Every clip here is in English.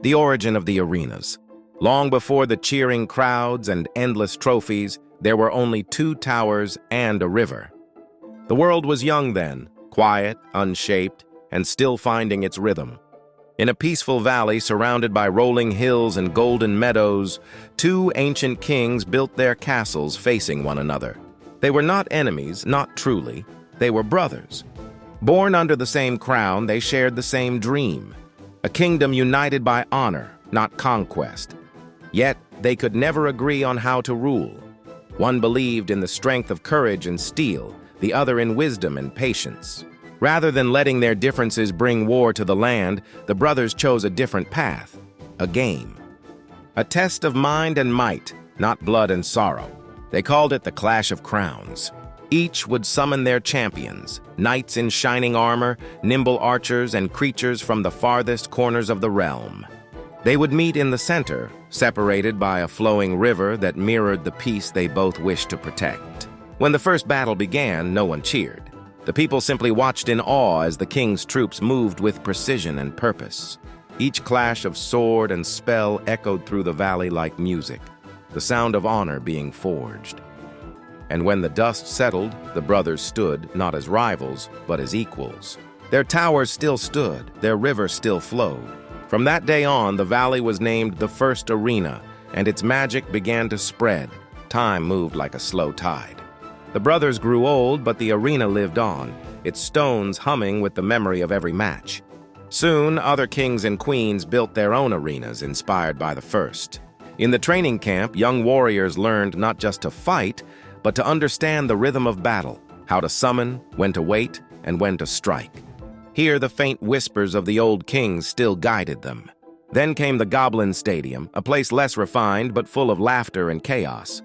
The origin of the arenas. Long before the cheering crowds and endless trophies, there were only two towers and a river. The world was young then, quiet, unshaped, and still finding its rhythm. In a peaceful valley surrounded by rolling hills and golden meadows, two ancient kings built their castles facing one another. They were not enemies, not truly. They were brothers. Born under the same crown, they shared the same dream. A kingdom united by honor, not conquest. Yet, they could never agree on how to rule. One believed in the strength of courage and steel, the other in wisdom and patience. Rather than letting their differences bring war to the land, the brothers chose a different path, a game. A test of mind and might, not blood and sorrow. They called it the Clash of Crowns. Each would summon their champions, knights in shining armor, nimble archers, and creatures from the farthest corners of the realm. They would meet in the center, separated by a flowing river that mirrored the peace they both wished to protect. When the first battle began, no one cheered. The people simply watched in awe as the king's troops moved with precision and purpose. Each clash of sword and spell echoed through the valley like music, the sound of honor being forged. And when the dust settled, the brothers stood not as rivals, but as equals. Their towers still stood, their river still flowed. From that day on, the valley was named the First Arena, and its magic began to spread. Time moved like a slow tide. The brothers grew old, but the arena lived on, its stones humming with the memory of every match. Soon, other kings and queens built their own arenas inspired by the first. In the training camp, young warriors learned not just to fight, but to understand the rhythm of battle, how to summon, when to wait, and when to strike. Here, the faint whispers of the old kings still guided them. Then came the Goblin Stadium, a place less refined but full of laughter and chaos.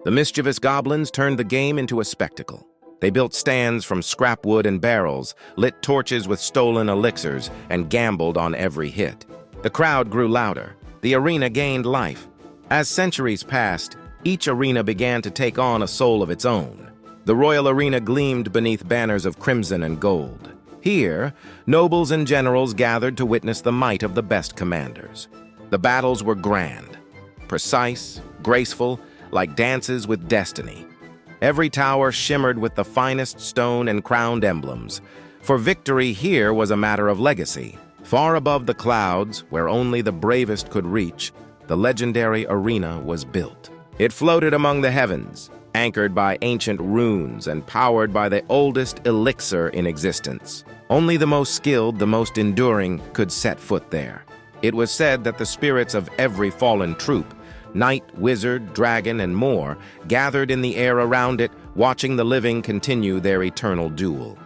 The mischievous goblins turned the game into a spectacle. They built stands from scrap wood and barrels, lit torches with stolen elixirs, and gambled on every hit. The crowd grew louder. The arena gained life. As centuries passed, each arena began to take on a soul of its own. The Royal Arena gleamed beneath banners of crimson and gold. Here, nobles and generals gathered to witness the might of the best commanders. The battles were grand, precise, graceful, like dances with destiny. Every tower shimmered with the finest stone and crowned emblems. For victory here was a matter of legacy. Far above the clouds, where only the bravest could reach, the legendary arena was built. It floated among the heavens, anchored by ancient runes and powered by the oldest elixir in existence. Only the most skilled, the most enduring, could set foot there. It was said that the spirits of every fallen troop, knight, wizard, dragon, and more, gathered in the air around it, watching the living continue their eternal duel.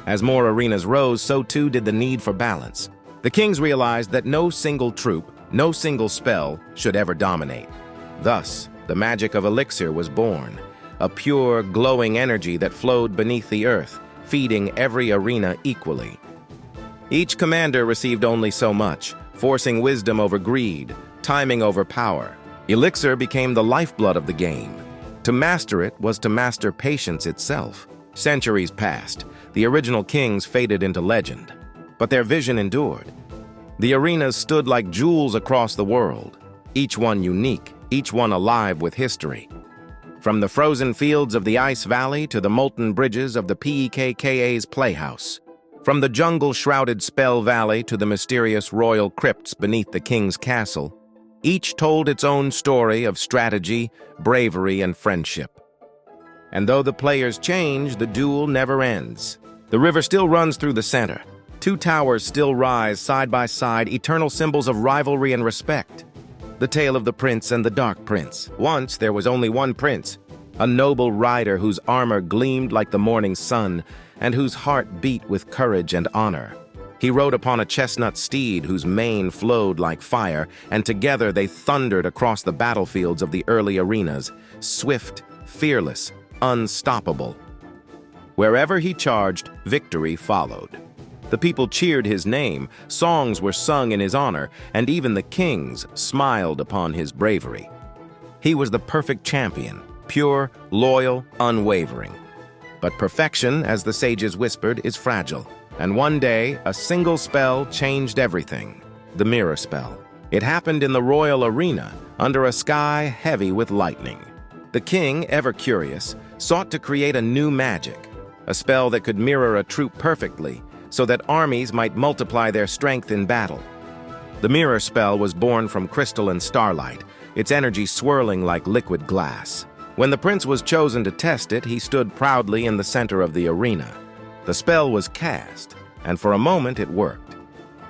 As more arenas rose, so too did the need for balance. The kings realized that no single troop, no single spell should ever dominate. Thus, the magic of elixir was born, a pure, glowing energy that flowed beneath the earth, feeding every arena equally. Each commander received only so much, forcing wisdom over greed, timing over power. Elixir became the lifeblood of the game. To master it was to master patience itself. Centuries passed. The original kings faded into legend, but their vision endured. The arenas stood like jewels across the world, each one unique, each one alive with history. From the frozen fields of the Ice Valley to the molten bridges of the PEKKA's Playhouse. From the jungle-shrouded Spell Valley to the mysterious royal crypts beneath the king's castle, each told its own story of strategy, bravery, and friendship. And though the players change, the duel never ends. The river still runs through the center. Two towers still rise side by side, eternal symbols of rivalry and respect. The tale of the prince and the dark prince. Once there was only one prince, a noble rider whose armor gleamed like the morning sun and whose heart beat with courage and honor. He rode upon a chestnut steed whose mane flowed like fire, and together they thundered across the battlefields of the early arenas, swift, fearless, unstoppable. Wherever he charged, victory followed. The people cheered his name, songs were sung in his honor, and even the kings smiled upon his bravery. He was the perfect champion, pure, loyal, unwavering. But perfection, as the sages whispered, is fragile. And one day, a single spell changed everything. the mirror spell. It happened in the royal arena, under a sky heavy with lightning. The king, ever curious, sought to create a new magic, a spell that could mirror a troop perfectly, so that armies might multiply their strength in battle. The mirror spell was born from crystal and starlight, its energy swirling like liquid glass. When the prince was chosen to test it, he stood proudly in the center of the arena. The spell was cast, and for a moment it worked.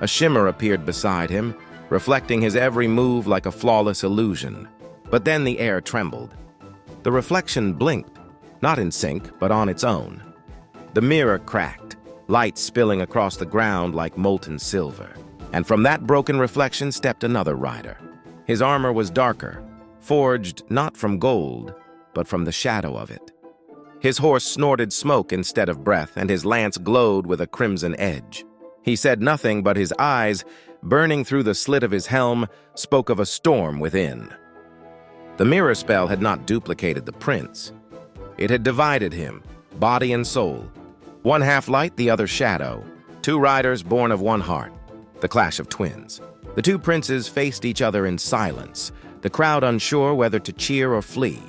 A shimmer appeared beside him, reflecting his every move like a flawless illusion. But then the air trembled. The reflection blinked, not in sync, but on its own. The mirror cracked, light spilling across the ground like molten silver. And from that broken reflection stepped another rider. His armor was darker, forged not from gold, but from the shadow of it. His horse snorted smoke instead of breath, and his lance glowed with a crimson edge. He said nothing, but his eyes, burning through the slit of his helm, spoke of a storm within. The mirror spell had not duplicated the prince. It had divided him, body and soul. One half light, the other shadow. Two riders born of one heart. The clash of twins. The two princes faced each other in silence, the crowd unsure whether to cheer or flee.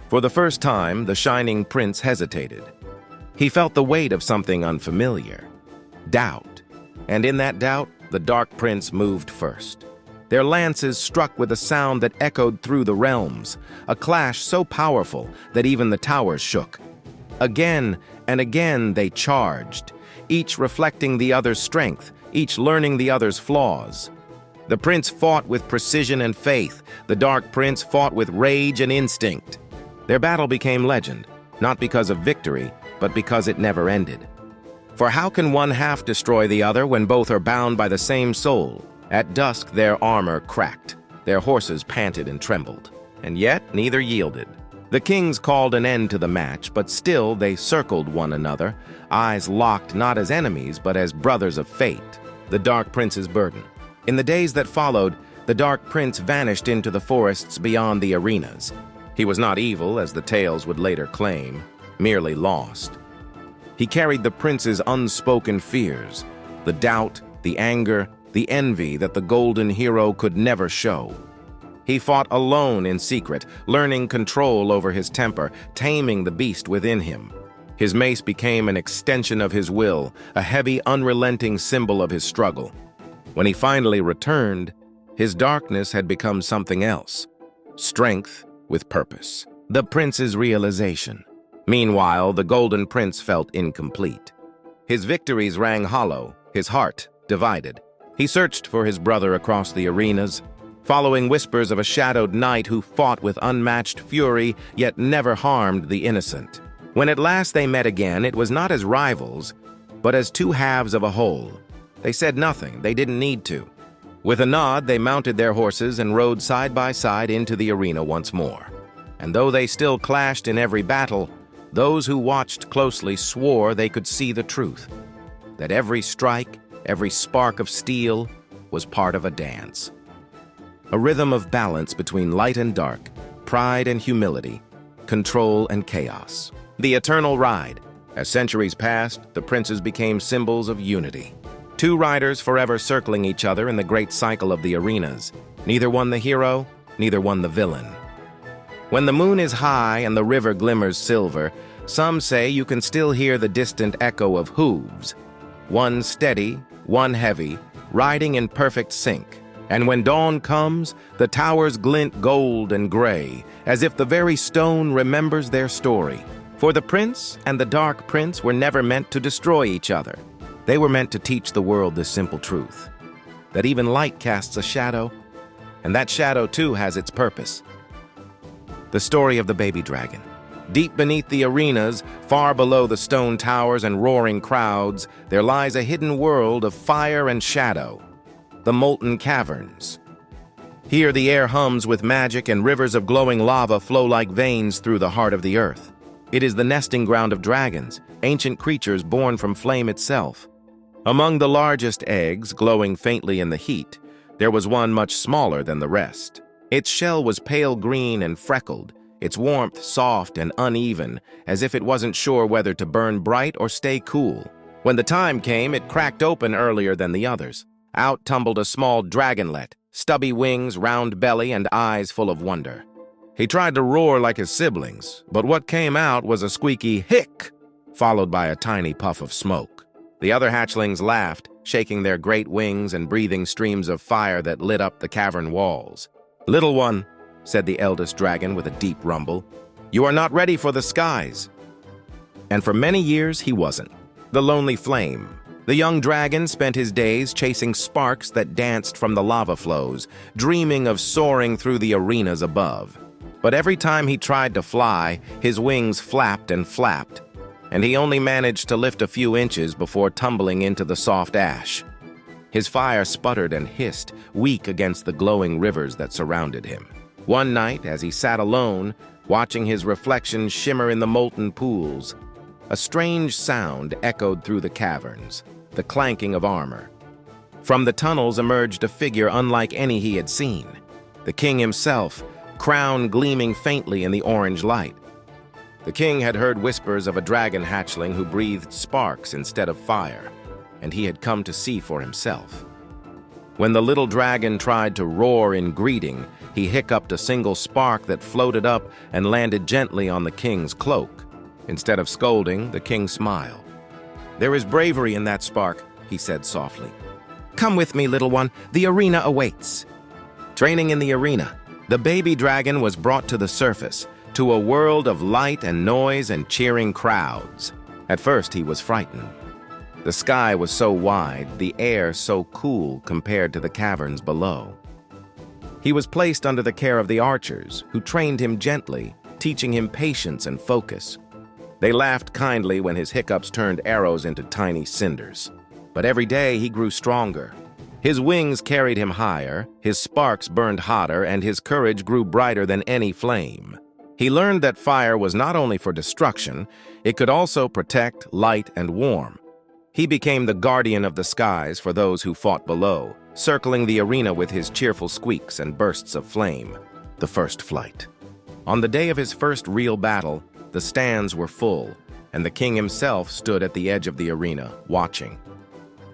For the first time, the shining prince hesitated. He felt the weight of something unfamiliar. Doubt. And in that doubt, the dark prince moved first. Their lances struck with a sound that echoed through the realms, a clash so powerful that even the towers shook. Again and again they charged, each reflecting the other's strength, each learning the other's flaws. The prince fought with precision and faith. The dark prince fought with rage and instinct. Their battle became legend, not because of victory, but because it never ended. For how can one half destroy the other when both are bound by the same soul? At dusk, their armor cracked. Their horses panted and trembled. And yet, neither yielded. The kings called an end to the match, but still they circled one another, eyes locked not as enemies, but as brothers of fate, the Dark Prince's burden. In the days that followed, the Dark Prince vanished into the forests beyond the arenas. He was not evil, as the tales would later claim, merely lost. He carried the prince's unspoken fears, the doubt, the anger, the envy that the golden hero could never show. He fought alone in secret, learning control over his temper, taming the beast within him. His mace became an extension of his will, a heavy, unrelenting symbol of his struggle. When he finally returned, his darkness had become something else, strength with purpose. The prince's realization. Meanwhile, the Golden Prince felt incomplete. His victories rang hollow, his heart divided. He searched for his brother across the arenas, following whispers of a shadowed knight who fought with unmatched fury, yet never harmed the innocent. When at last they met again, it was not as rivals, but as two halves of a whole. They said nothing, they didn't need to. With a nod, they mounted their horses and rode side by side into the arena once more. And though they still clashed in every battle, those who watched closely swore they could see the truth, that every strike, every spark of steel was part of a dance. A rhythm of balance between light and dark, pride and humility, control and chaos. The eternal ride. As centuries passed, the princes became symbols of unity. Two riders forever circling each other in the great cycle of the arenas. Neither one the hero, neither one the villain. When the moon is high and the river glimmers silver, some say you can still hear the distant echo of hooves. One steady, one heavy, riding in perfect sync. And when dawn comes, the towers glint gold and gray, as if the very stone remembers their story. For the prince and the dark prince were never meant to destroy each other. They were meant to teach the world this simple truth, that even light casts a shadow, and that shadow too has its purpose. The story of the baby dragon. Deep beneath the arenas, far below the stone towers and roaring crowds, there lies a hidden world of fire and shadow, the molten caverns. Here the air hums with magic and rivers of glowing lava flow like veins through the heart of the earth. It is the nesting ground of dragons, ancient creatures born from flame itself. Among the largest eggs, glowing faintly in the heat, there was one much smaller than the rest. Its shell was pale green and freckled, its warmth soft and uneven, as if it wasn't sure whether to burn bright or stay cool. When the time came, it cracked open earlier than the others. Out tumbled a small dragonlet, stubby wings, round belly, and eyes full of wonder. He tried to roar like his siblings, but what came out was a squeaky hic, followed by a tiny puff of smoke. The other hatchlings laughed, shaking their great wings and breathing streams of fire that lit up the cavern walls. "Little one," said the eldest dragon with a deep rumble, "you are not ready for the skies." And for many years he wasn't. The lonely flame. The young dragon spent his days chasing sparks that danced from the lava flows, dreaming of soaring through the arenas above. But every time he tried to fly, his wings flapped and flapped, and he only managed to lift a few inches before tumbling into the soft ash. His fire sputtered and hissed, weak against the glowing rivers that surrounded him. One night, as he sat alone, watching his reflection shimmer in the molten pools, a strange sound echoed through the caverns, the clanking of armor. From the tunnels emerged a figure unlike any he had seen. The king himself, crown gleaming faintly in the orange light. The king had heard whispers of a dragon hatchling who breathed sparks instead of fire, and he had come to see for himself. When the little dragon tried to roar in greeting, he hiccuped a single spark that floated up and landed gently on the king's cloak. Instead of scolding, the king smiled. "There is bravery in that spark," he said softly. "Come with me, little one. The arena awaits." Training in the arena, the baby dragon was brought to the surface, to a world of light and noise and cheering crowds. At first, he was frightened. The sky was so wide, the air so cool compared to the caverns below. He was placed under the care of the archers, who trained him gently, teaching him patience and focus. They laughed kindly when his hiccups turned arrows into tiny cinders. But every day he grew stronger. His wings carried him higher, his sparks burned hotter, and his courage grew brighter than any flame. He learned that fire was not only for destruction, it could also protect, light, and warm. He became the guardian of the skies for those who fought below, circling the arena with his cheerful squeaks and bursts of flame. The first flight. On the day of his first real battle, the stands were full, and the king himself stood at the edge of the arena, watching.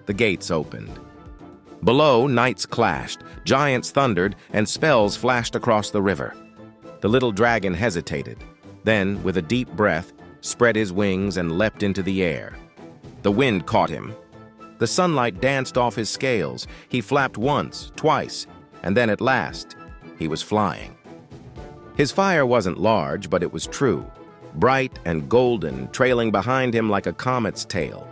The gates opened. Below, knights clashed, giants thundered, and spells flashed across the river. The little dragon hesitated, then, with a deep breath, spread his wings and leapt into the air. The wind caught him. The sunlight danced off his scales. He flapped once, twice, and then at last, he was flying. His fire wasn't large, but it was true, bright and golden, trailing behind him like a comet's tail.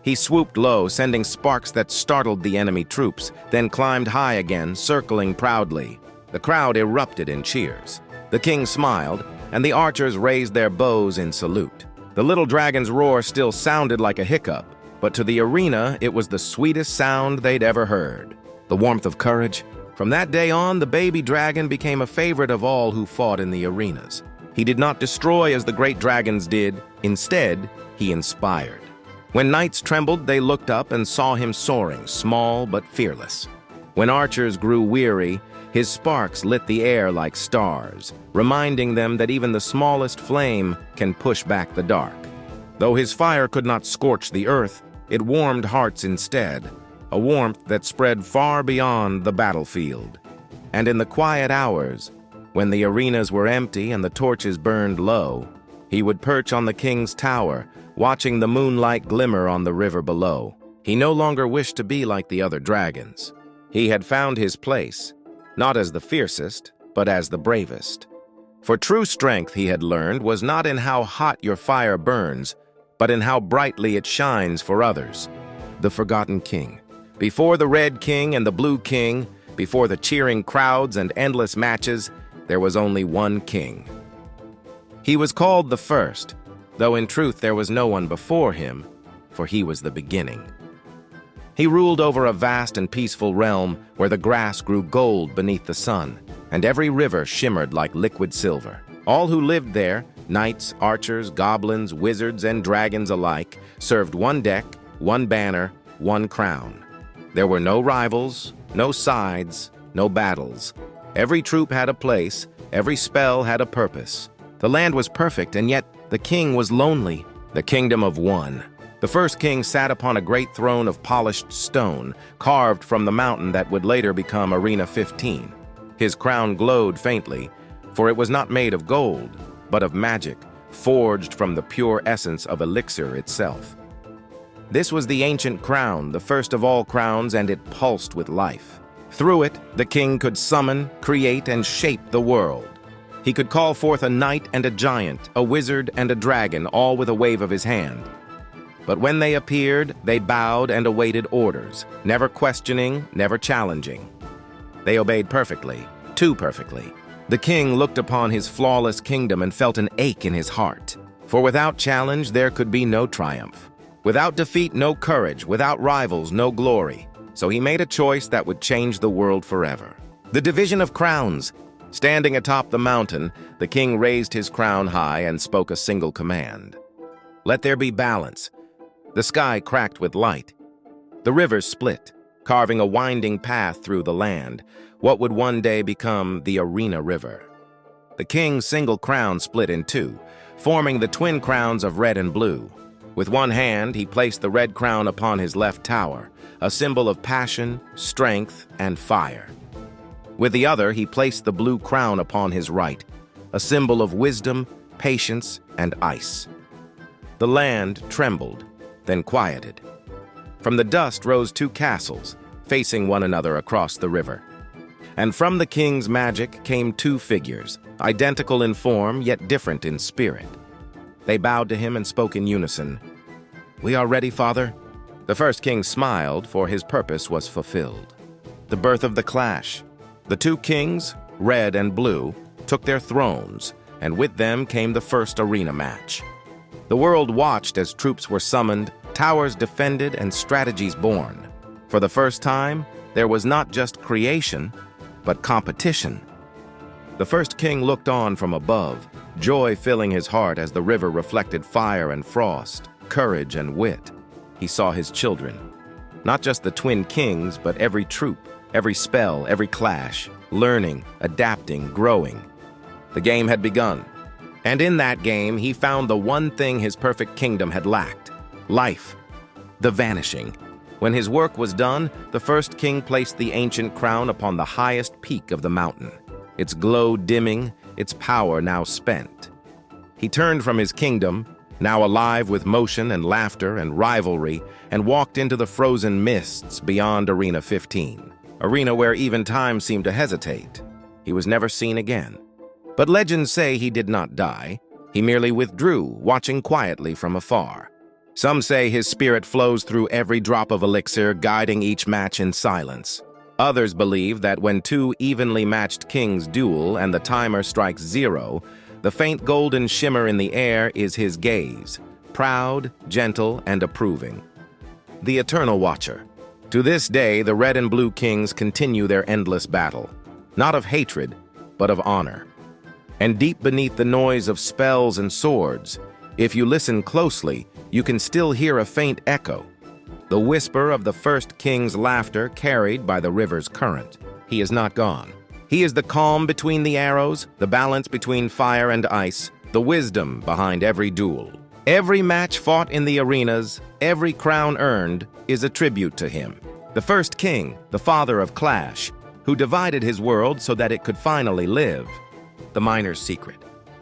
He swooped low, sending sparks that startled the enemy troops, then climbed high again, circling proudly. The crowd erupted in cheers. The king smiled, and the archers raised their bows in salute. The little dragon's roar still sounded like a hiccup, but to the arena it was the sweetest sound they'd ever heard. The warmth of courage. From that day on, the baby dragon became a favorite of all who fought in the arenas. He did not destroy as the great dragons did. Instead, he inspired. When knights trembled, they looked up and saw him soaring, small but fearless. When archers grew weary, his sparks lit the air like stars, reminding them that even the smallest flame can push back the dark. Though his fire could not scorch the earth, it warmed hearts instead, a warmth that spread far beyond the battlefield. And in the quiet hours, when the arenas were empty and the torches burned low, he would perch on the king's tower, watching the moonlight glimmer on the river below. He no longer wished to be like the other dragons. He had found his place, not as the fiercest, but as the bravest. For true strength, he had learned, was not in how hot your fire burns, but in how brightly it shines for others. The Forgotten King. Before the Red King and the Blue King, before the cheering crowds and endless matches, there was only one king. He was called the First, though in truth there was no one before him, for he was the beginning. He ruled over a vast and peaceful realm where the grass grew gold beneath the sun, and every river shimmered like liquid silver. All who lived there, knights, archers, goblins, wizards, and dragons alike, served one deck, one banner, one crown. There were no rivals, no sides, no battles. Every troop had a place, every spell had a purpose. The land was perfect, and yet the king was lonely. The kingdom of one. The first king sat upon a great throne of polished stone, carved from the mountain that would later become Arena 15. His crown glowed faintly, for it was not made of gold, but of magic, forged from the pure essence of elixir itself. This was the ancient crown, the first of all crowns, and it pulsed with life. Through it, the king could summon, create, and shape the world. He could call forth a knight and a giant, a wizard and a dragon, all with a wave of his hand. But when they appeared, they bowed and awaited orders, never questioning, never challenging. They obeyed perfectly, too perfectly. The king looked upon his flawless kingdom and felt an ache in his heart. For without challenge, there could be no triumph. Without defeat, no courage. Without rivals, no glory. So he made a choice that would change the world forever. The division of crowns. Standing atop the mountain, the king raised his crown high and spoke a single command. Let there be balance. The sky cracked with light. The rivers split, carving a winding path through the land, what would one day become the Arena River. The king's single crown split in two, forming the twin crowns of red and blue. With one hand, he placed the red crown upon his left tower, a symbol of passion, strength, and fire. With the other, he placed the blue crown upon his right, a symbol of wisdom, patience, and ice. The land trembled, then quieted. From the dust rose two castles, facing one another across the river. And from the king's magic came two figures, identical in form, yet different in spirit. They bowed to him and spoke in unison. "We are ready, Father." The first king smiled, for his purpose was fulfilled. The birth of the clash. The two kings, red and blue, took their thrones, and with them came the first arena match. The world watched as troops were summoned, towers defended, and strategies born. For the first time, there was not just creation, but competition. The first king looked on from above, joy filling his heart as the river reflected fire and frost, courage and wit. He saw his children, not just the twin kings, but every troop, every spell, every clash, learning, adapting, growing. The game had begun. And in that game, he found the one thing his perfect kingdom had lacked: life, the vanishing. When his work was done, the first king placed the ancient crown upon the highest peak of the mountain, its glow dimming, its power now spent. He turned from his kingdom, now alive with motion and laughter and rivalry, and walked into the frozen mists beyond Arena 15, arena where even time seemed to hesitate. He was never seen again. But legends say he did not die. He merely withdrew, watching quietly from afar. Some say his spirit flows through every drop of elixir, guiding each match in silence. Others believe that when two evenly matched kings duel and the timer strikes 0, the faint golden shimmer in the air is his gaze, proud, gentle, and approving. The Eternal Watcher. To this day, the red and blue kings continue their endless battle, not of hatred, but of honor. And deep beneath the noise of spells and swords, if you listen closely, you can still hear a faint echo, the whisper of the first king's laughter carried by the river's current. He is not gone. He is the calm between the arrows, the balance between fire and ice, the wisdom behind every duel. Every match fought in the arenas, every crown earned, is a tribute to him. The first king, the father of clash, who divided his world so that it could finally live. The miner's secret.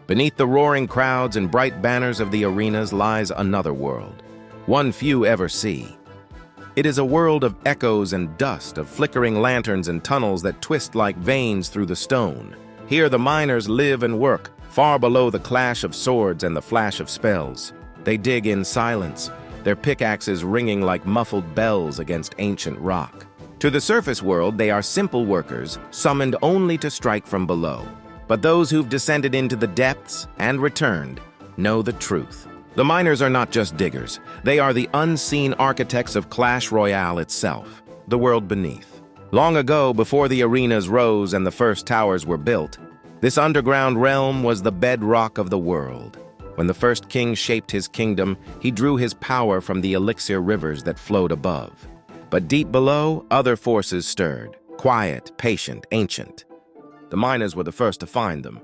Beneath the roaring crowds and bright banners of the arenas lies another world, one few ever see. It is a world of echoes and dust, of flickering lanterns and tunnels that twist like veins through the stone. Here the miners live and work, far below the clash of swords and the flash of spells. They dig in silence, their pickaxes ringing like muffled bells against ancient rock. To the surface world, they are simple workers, summoned only to strike from below. But those who've descended into the depths and returned know the truth. The miners are not just diggers. They are the unseen architects of Clash Royale itself, the world beneath. Long ago, before the arenas rose and the first towers were built, this underground realm was the bedrock of the world. When the first king shaped his kingdom, he drew his power from the elixir rivers that flowed above. But deep below, other forces stirred, quiet, patient, ancient. The miners were the first to find them.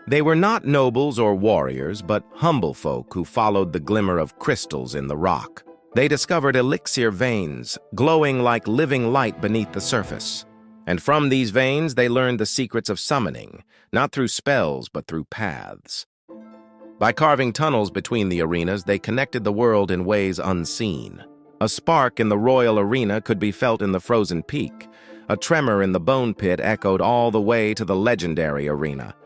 They were not nobles or warriors, but humble folk who followed the glimmer of crystals in the rock. They discovered elixir veins, glowing like living light beneath the surface. And from these veins, they learned the secrets of summoning, not through spells, but through paths. By carving tunnels between the arenas, they connected the world in ways unseen. A spark in the Royal Arena could be felt in the frozen peak. A tremor in the bone pit echoed all the way to the legendary arena.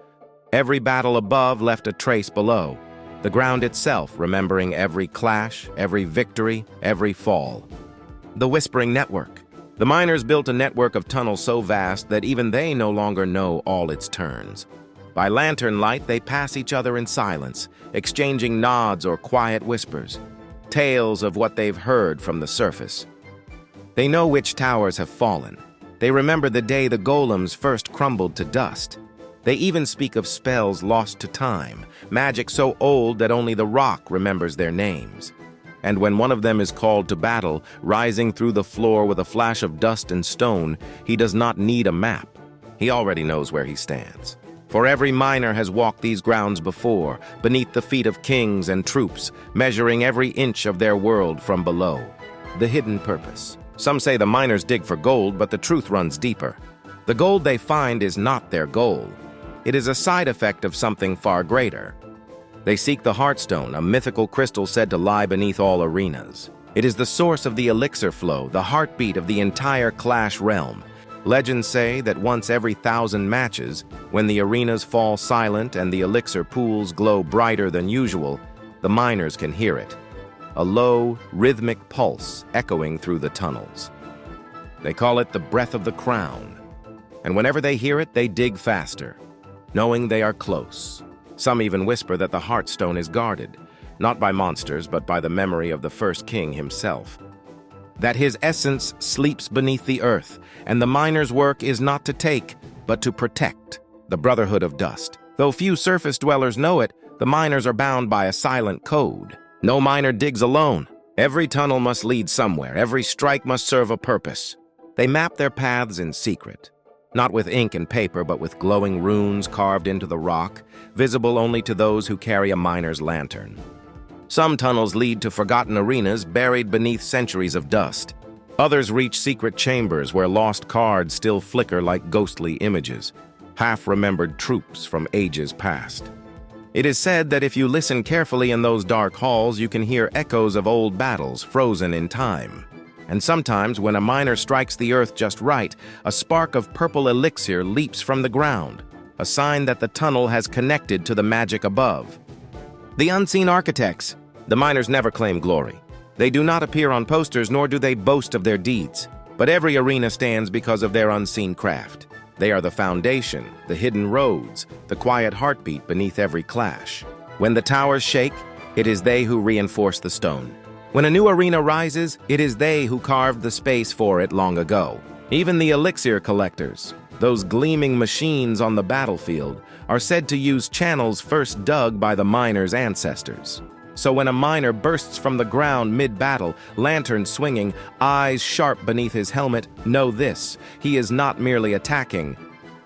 Every battle above left a trace below, the ground itself remembering every clash, every victory, every fall. The Whispering Network. The miners built a network of tunnels so vast that even they no longer know all its turns. By lantern light, they pass each other in silence, exchanging nods or quiet whispers, tales of what they've heard from the surface. They know which towers have fallen. They remember the day the golems first crumbled to dust. They even speak of spells lost to time, magic so old that only the rock remembers their names. And when one of them is called to battle, rising through the floor with a flash of dust and stone, he does not need a map. He already knows where he stands. For every miner has walked these grounds before, beneath the feet of kings and troops, measuring every inch of their world from below. The hidden purpose. Some say the miners dig for gold, but the truth runs deeper. The gold they find is not their goal. It is a side effect of something far greater. They seek the Heartstone, a mythical crystal said to lie beneath all arenas. It is the source of the elixir flow, the heartbeat of the entire Clash realm. Legends say that once every 1,000 matches, when the arenas fall silent and the elixir pools glow brighter than usual, the miners can hear it. A low, rhythmic pulse echoing through the tunnels. They call it the breath of the crown. And whenever they hear it, they dig faster, knowing they are close. Some even whisper that the Heartstone is guarded, not by monsters, but by the memory of the first king himself. That his essence sleeps beneath the earth, and the miner's work is not to take, but to protect the Brotherhood of Dust. Though few surface dwellers know it, the miners are bound by a silent code. No miner digs alone. Every tunnel must lead somewhere. Every strike must serve a purpose. They map their paths in secret, not with ink and paper, but with glowing runes carved into the rock, visible only to those who carry a miner's lantern. Some tunnels lead to forgotten arenas buried beneath centuries of dust. Others reach secret chambers where lost cards still flicker like ghostly images, half-remembered troops from ages past. It is said that if you listen carefully in those dark halls, you can hear echoes of old battles frozen in time. And sometimes, when a miner strikes the earth just right, a spark of purple elixir leaps from the ground, a sign that the tunnel has connected to the magic above. The unseen architects. The miners never claim glory. They do not appear on posters, nor do they boast of their deeds. But every arena stands because of their unseen craft. They are the foundation, the hidden roads, the quiet heartbeat beneath every clash. When the towers shake, it is they who reinforce the stone. When a new arena rises, it is they who carved the space for it long ago. Even the elixir collectors, those gleaming machines on the battlefield, are said to use channels first dug by the miners' ancestors. So when a miner bursts from the ground mid-battle, lantern swinging, eyes sharp beneath his helmet, know this: he is not merely attacking.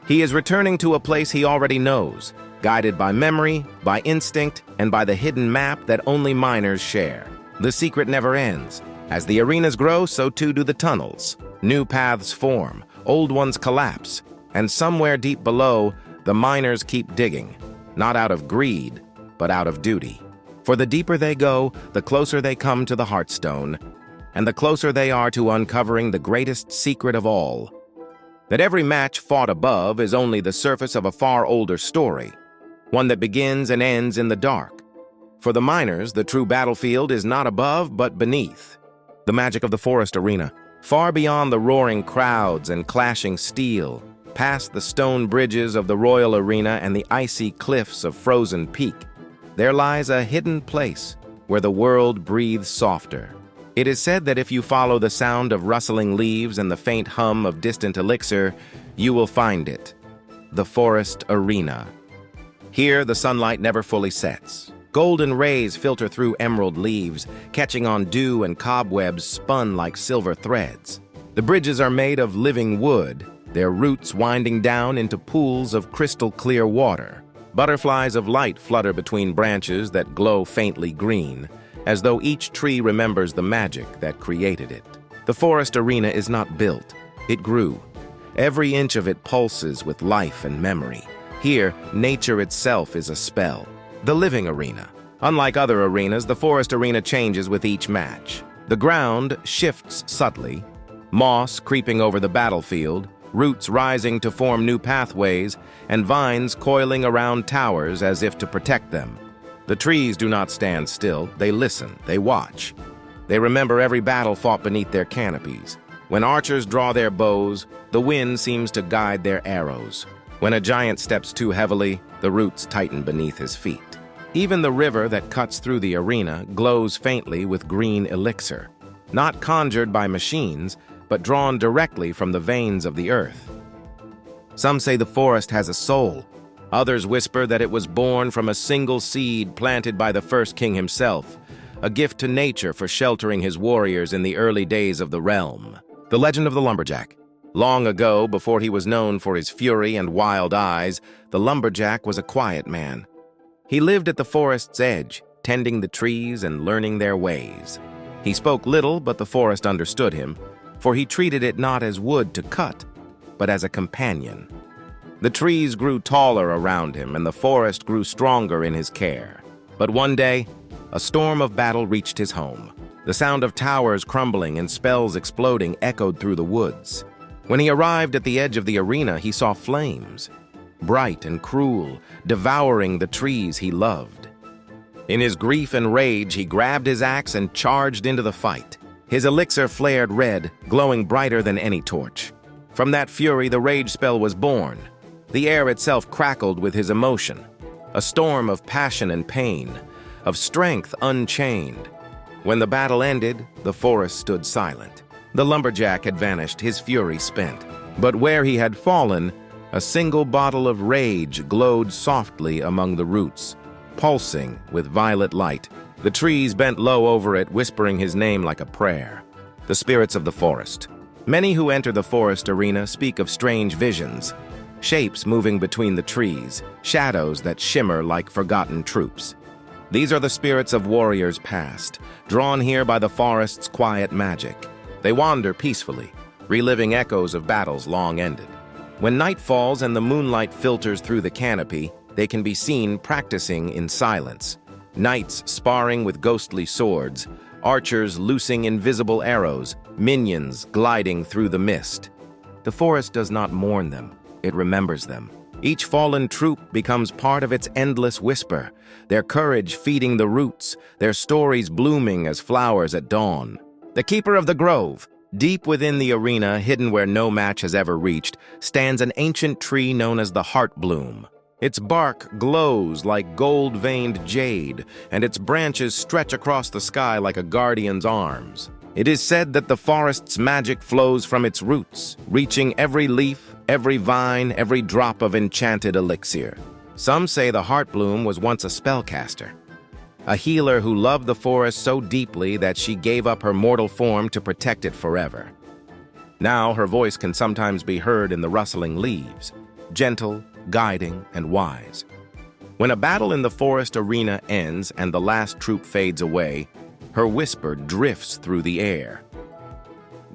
He is returning to a place he already knows, guided by memory, by instinct, and by the hidden map that only miners share. The secret never ends. As the arenas grow, so too do the tunnels. New paths form, old ones collapse, and somewhere deep below, the miners keep digging, not out of greed, but out of duty. For the deeper they go, the closer they come to the Heartstone, and the closer they are to uncovering the greatest secret of all. That every match fought above is only the surface of a far older story, one that begins and ends in the dark. For the miners, the true battlefield is not above, but beneath. The magic of the forest arena, far beyond the roaring crowds and clashing steel, past the stone bridges of the Royal Arena and the icy cliffs of Frozen Peak, there lies a hidden place where the world breathes softer. It is said that if you follow the sound of rustling leaves and the faint hum of distant elixir, you will find it. The Forest Arena. Here, the sunlight never fully sets. Golden rays filter through emerald leaves, catching on dew and cobwebs spun like silver threads. The bridges are made of living wood, their roots winding down into pools of crystal-clear water. Butterflies of light flutter between branches that glow faintly green, as though each tree remembers the magic that created it. The forest arena is not built, it grew. Every inch of it pulses with life and memory. Here, nature itself is a spell. The living arena. Unlike other arenas, the forest arena changes with each match. The ground shifts subtly, moss creeping over the battlefield, roots rising to form new pathways, and vines coiling around towers as if to protect them. The trees do not stand still, they listen, they watch. They remember every battle fought beneath their canopies. When archers draw their bows, the wind seems to guide their arrows. When a giant steps too heavily, the roots tighten beneath his feet. Even the river that cuts through the arena glows faintly with green elixir, not conjured by machines, but drawn directly from the veins of the earth. Some say the forest has a soul. Others whisper that it was born from a single seed planted by the first king himself, a gift to nature for sheltering his warriors in the early days of the realm. The legend of the lumberjack. Long ago, before he was known for his fury and wild eyes, the lumberjack was a quiet man. He lived at the forest's edge, tending the trees and learning their ways. He spoke little, but the forest understood him, for he treated it not as wood to cut, but as a companion. The trees grew taller around him, and the forest grew stronger in his care. But one day, a storm of battle reached his home. The sound of towers crumbling and spells exploding echoed through the woods. When he arrived at the edge of the arena, he saw flames, bright and cruel, devouring the trees he loved. In his grief and rage, he grabbed his axe and charged into the fight. His elixir flared red, glowing brighter than any torch. From that fury, the rage spell was born. The air itself crackled with his emotion, a storm of passion and pain, of strength unchained. When the battle ended, the forest stood silent. The lumberjack had vanished, his fury spent. But where he had fallen, a single bottle of rage glowed softly among the roots, pulsing with violet light. The trees bent low over it, whispering his name like a prayer. The spirits of the forest. Many who enter the forest arena speak of strange visions, shapes moving between the trees, shadows that shimmer like forgotten troops. These are the spirits of warriors past, drawn here by the forest's quiet magic. They wander peacefully, reliving echoes of battles long ended. When night falls and the moonlight filters through the canopy, they can be seen practicing in silence. Knights sparring with ghostly swords, archers loosing invisible arrows, minions gliding through the mist. The forest does not mourn them, it remembers them. Each fallen troop becomes part of its endless whisper, their courage feeding the roots, their stories blooming as flowers at dawn. The keeper of the grove, deep within the arena, hidden where no match has ever reached, stands an ancient tree known as the heart bloom. Its bark glows like gold-veined jade, and its branches stretch across the sky like a guardian's arms. It is said that the forest's magic flows from its roots, reaching every leaf, every vine, every drop of enchanted elixir. Some say the heartbloom was once a spellcaster, a healer who loved the forest so deeply that she gave up her mortal form to protect it forever. Now her voice can sometimes be heard in the rustling leaves, gentle, guiding, and wise. When a battle in the forest arena ends and the last troop fades away, her whisper drifts through the air.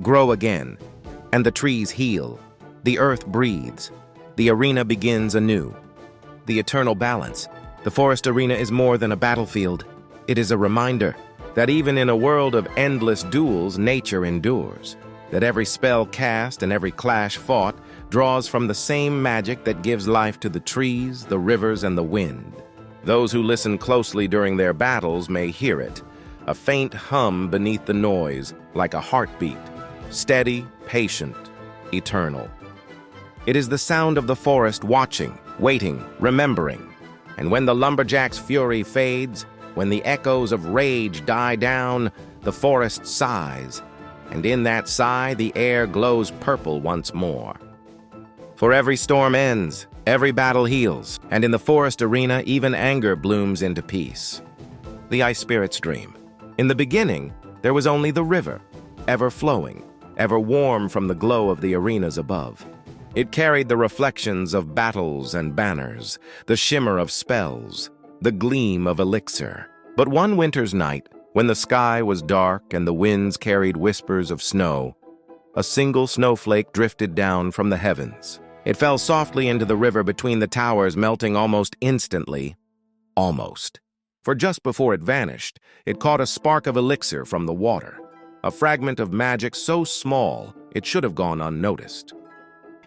Grow again, and the trees heal. The earth breathes. The arena begins anew. The eternal balance. The forest arena is more than a battlefield. It is a reminder that even in a world of endless duels, nature endures. That every spell cast and every clash fought draws from the same magic that gives life to the trees, the rivers, and the wind. Those who listen closely during their battles may hear it, a faint hum beneath the noise, like a heartbeat, steady, patient, eternal. It is the sound of the forest watching, waiting, remembering. And when the lumberjack's fury fades, when the echoes of rage die down, the forest sighs, and in that sigh the air glows purple once more. For every storm ends, every battle heals, and in the forest arena even anger blooms into peace. The ice spirit's dream. In the beginning, there was only the river, ever flowing, ever warm from the glow of the arenas above. It carried the reflections of battles and banners, the shimmer of spells, the gleam of elixir. But one winter's night, When the sky was dark and the winds carried whispers of snow, a single snowflake drifted down from the heavens. It fell softly into the river between the towers, melting almost instantly. Almost. For just before it vanished, it caught a spark of elixir from the water, a fragment of magic so small it should have gone unnoticed.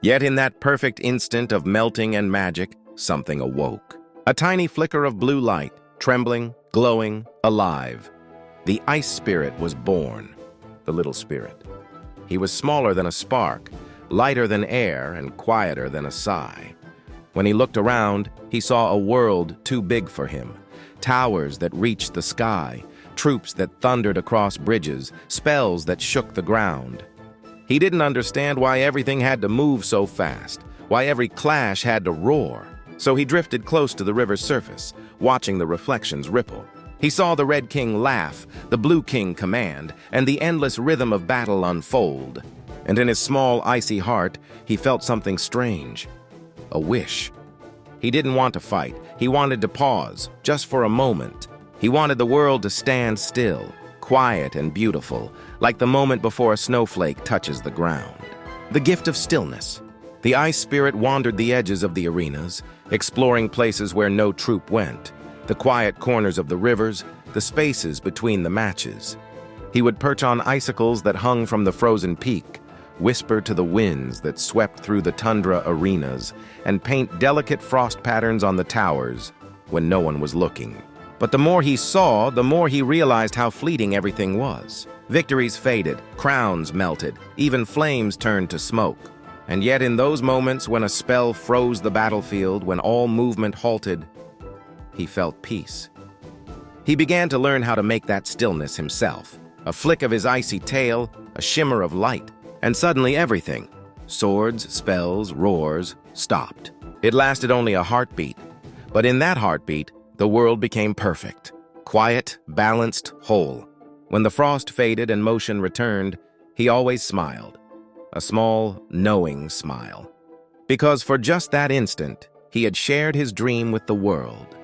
Yet in that perfect instant of melting and magic, something awoke. A tiny flicker of blue light, trembling, glowing, alive. The ice spirit was born, the little spirit. He was smaller than a spark, lighter than air, and quieter than a sigh. When he looked around, he saw a world too big for him. Towers that reached the sky, troops that thundered across bridges, spells that shook the ground. He didn't understand why everything had to move so fast, why every clash had to roar. So he drifted close to the river's surface, watching the reflections ripple. He saw the Red King laugh, the Blue King command, and the endless rhythm of battle unfold. And in his small, icy heart, he felt something strange. A wish. He didn't want to fight. He wanted to pause, just for a moment. He wanted the world to stand still, quiet and beautiful, like the moment before a snowflake touches the ground. The gift of stillness. The ice spirit wandered the edges of the arenas, exploring places where no troop went, the quiet corners of the rivers, the spaces between the matches. He would perch on icicles that hung from the frozen peak, whisper to the winds that swept through the tundra arenas, and paint delicate frost patterns on the towers when no one was looking. But the more he saw, the more he realized how fleeting everything was. Victories faded, crowns melted, even flames turned to smoke. And yet in those moments when a spell froze the battlefield, when all movement halted, he felt peace. He began to learn how to make that stillness himself. A flick of his icy tail, a shimmer of light, and suddenly everything, swords, spells, roars, stopped. It lasted only a heartbeat, but in that heartbeat, the world became perfect, quiet, balanced, whole. When the frost faded and motion returned, he always smiled, a small, knowing smile. Because for just that instant, he had shared his dream with the world.